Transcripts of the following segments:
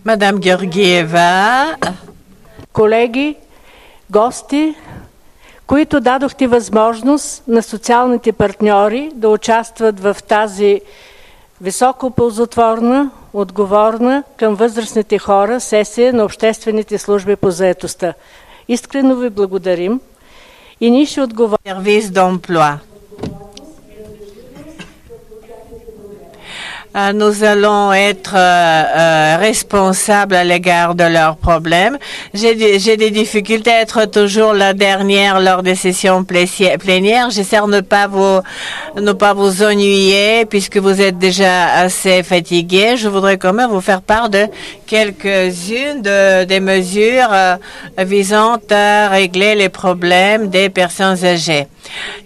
Madame Георгиева. Колеги, гости, които дадохте възможност на социалните партньори да участват в тази високоползотворна, отговорна към възрастните хора сесия на обществените служби по заетостта. Искрено ви благодарим и ние ще отговорим. Service d'emploi. Nous allons être responsables à l'égard de leurs problèmes. J'ai des difficultés à être toujours la dernière lors des sessions plénières. J'essaie de ne pas vous ennuyer puisque vous êtes déjà assez fatigués. Je voudrais quand même vous faire part de quelques-unes des mesures visant à régler les problèmes des personnes âgées.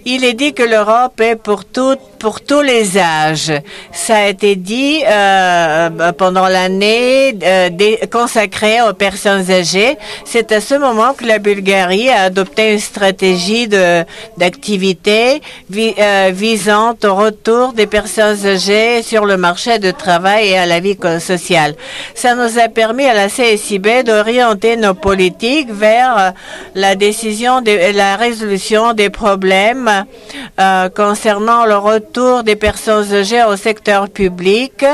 Il est dit que l'Europe est pour tous les âges. Ça a été dit pendant l'année consacrée aux personnes âgées. C'est à ce moment que la Bulgarie a adopté une stratégie d'activité visant au retour des personnes âgées sur le marché du travail et à la vie sociale. Ça nous a permis à la CSIB d'orienter nos politiques vers la résolution des problèmes concernant le retour des personnes âgées au secteur public,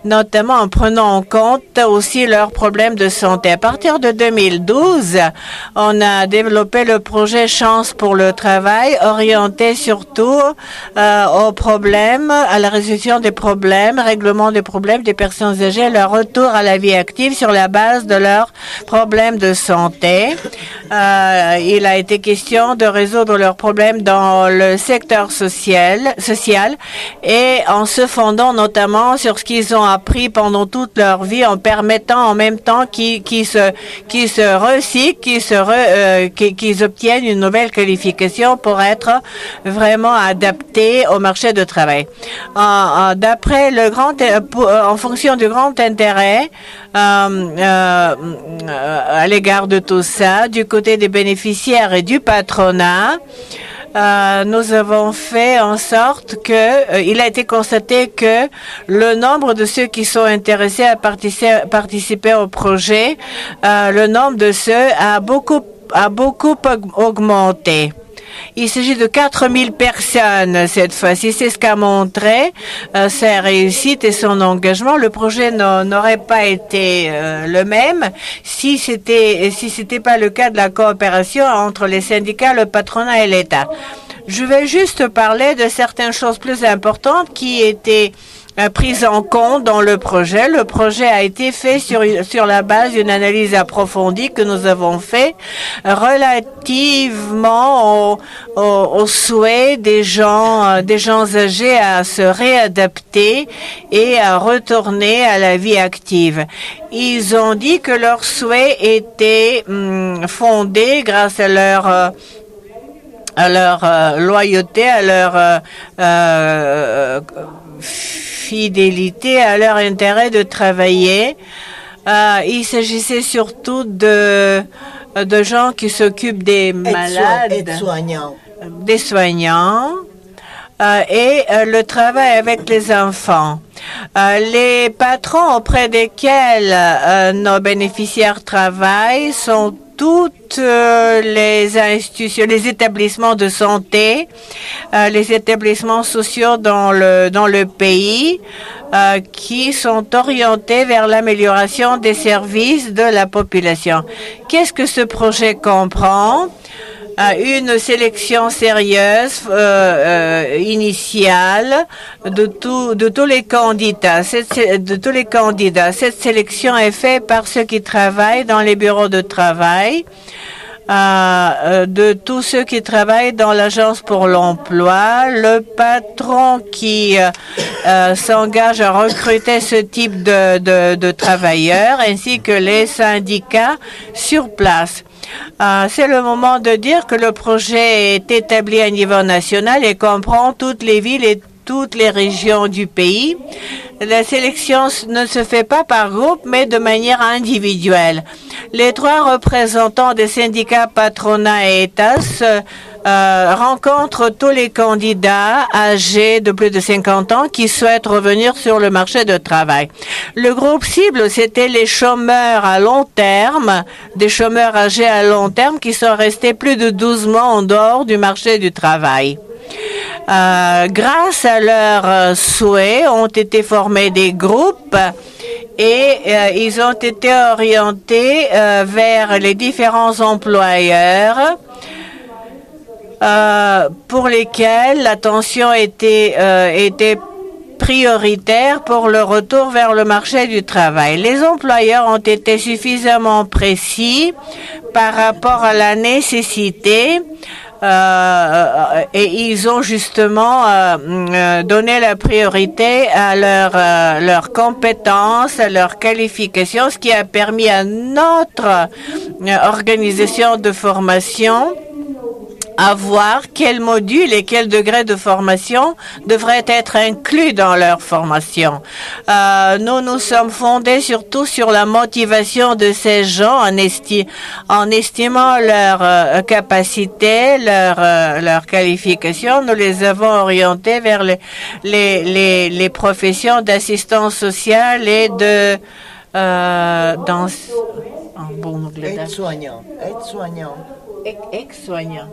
notamment en prenant en compte aussi leurs problèmes de santé. À partir de 2012, on a développé le projet Chance pour le travail, orienté surtout aux problèmes, à la résolution des problèmes, règlement des problèmes des personnes âgées, leur retour à la vie active sur la base de leurs problèmes de santé. Il a été question de résoudre leurs problèmes dans le secteur social et en se fondant notamment sur ce qu'ils ont appris pendant toute leur vie, en permettant en même temps qu'ils se recyclent, qu'ils obtiennent une nouvelle qualification pour être vraiment adaptés au marché du travail. D'après en fonction du grand intérêt à l'égard de tout ça, du côté des bénéficiaires et du patronat, nous avons fait en sorte que il a été constaté que le nombre de ceux qui sont intéressés à participer au projet, le nombre de ceux a beaucoup augmenté. Il s'agit de 4000 personnes cette fois-ci. C'est ce qu'a montré sa réussite et son engagement. Le projet n'aurait pas été le même si c'était pas le cas de la coopération entre les syndicats, le patronat et l'État. Je vais juste parler de certaines choses plus importantes qui étaient prise en compte dans le projet. Le projet a été fait sur la base d'une analyse approfondie que nous avons fait relativement aux souhaits des gens âgés à se réadapter et à retourner à la vie active. Ils ont dit que leurs souhaits étaient fondés grâce à leur loyauté, à leur fidélité, à leur intérêt de travailler. Il s'agissait surtout de gens qui s'occupent des malades, des soignants et le travail avec les enfants. Les patrons auprès desquels nos bénéficiaires travaillent sont toutes les institutions, les établissements de santé, les établissements sociaux dans le pays qui sont orientés vers l'amélioration des services de la population. Qu'est-ce que ce projet comprend? Une sélection sérieuse initiale de tous les candidats. Cette sélection est faite par ceux qui travaillent dans les bureaux de travail, de tous ceux qui travaillent dans l'agence pour l'emploi, le patron qui s'engage à recruter ce type de travailleurs, ainsi que les syndicats sur place. C'est le moment de dire que le projet est établi à niveau national et comprend toutes les villes et toutes les régions du pays. La sélection ne se fait pas par groupe, mais de manière individuelle. Les trois représentants des syndicats patronat et État rencontre tous les candidats âgés de plus de 50 ans qui souhaitent revenir sur le marché du travail. Le groupe cible, c'était les chômeurs à long terme, des chômeurs âgés à long terme qui sont restés plus de 12 mois en dehors du marché du travail. Grâce à leurs souhaits, ont été formés des groupes et ils ont été orientés vers les différents employeurs pour lesquels l'attention était prioritaire pour le retour vers le marché du travail. Les employeurs ont été suffisamment précis par rapport à la nécessité et ils ont justement donné la priorité à leurs compétences, à leurs qualifications, ce qui a permis à notre organisation de formation à voir quels modules et quels degrés de formation devraient être inclus dans leur formation. Nous nous sommes fondés surtout sur la motivation de ces gens en estimant leurs capacités, leurs qualifications. Nous les avons orientés vers les professions d'assistance sociale et de aide-soignant. Ex-soignant.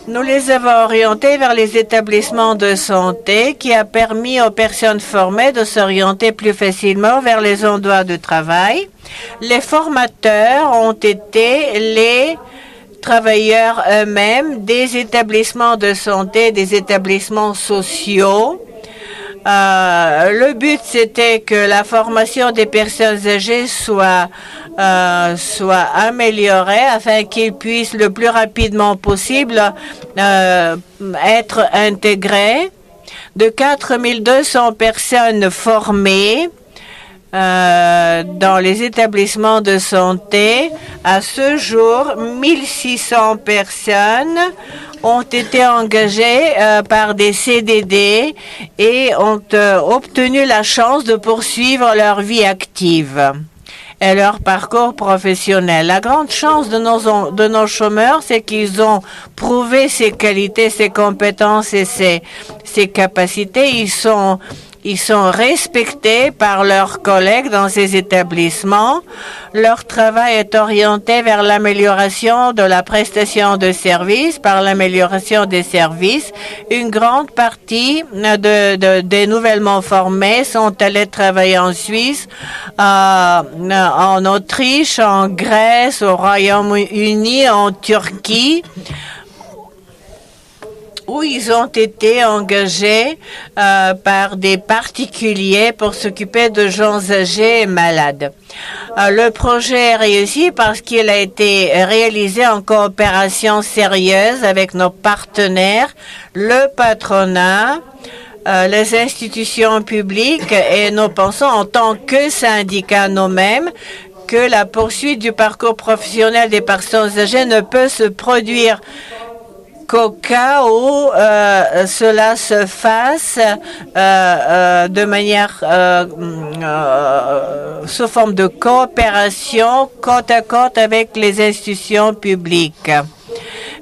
Nous les avons orientés vers les établissements de santé qui a permis aux personnes formées de s'orienter plus facilement vers les endroits de travail. Les formateurs ont été les travailleurs eux-mêmes des établissements de santé, des établissements sociaux. Le but, c'était que la formation des personnes âgées soit améliorée afin qu'ils puissent le plus rapidement possible être intégrés. De 4200 personnes formées dans les établissements de santé, à ce jour, 1600 personnes ont été engagées par des CDD et ont obtenu la chance de poursuivre leur vie active et leur parcours professionnel. La grande chance de nos chômeurs, c'est qu'ils ont prouvé ses qualités, ses compétences et ses capacités. Ils sont respectés par leurs collègues dans ces établissements. Leur travail est orienté vers l'amélioration de la prestation de services, par l'amélioration des services. Une grande partie des nouvellement formés sont allés travailler en Suisse, en Autriche, en Grèce, au Royaume-Uni, en Turquie, où ils ont été engagés par des particuliers pour s'occuper de gens âgés et malades. Le projet est réussi parce qu'il a été réalisé en coopération sérieuse avec nos partenaires, le patronat, les institutions publiques, et nous pensons en tant que syndicats nous-mêmes que la poursuite du parcours professionnel des personnes âgées ne peut se produire qu'au cas où cela se fasse de manière sous forme de coopération côte à côte avec les institutions publiques.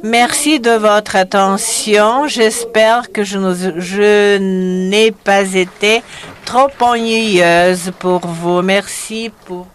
Merci de votre attention. J'espère que je n'ai pas été trop ennuyeuse pour vous. Merci pour...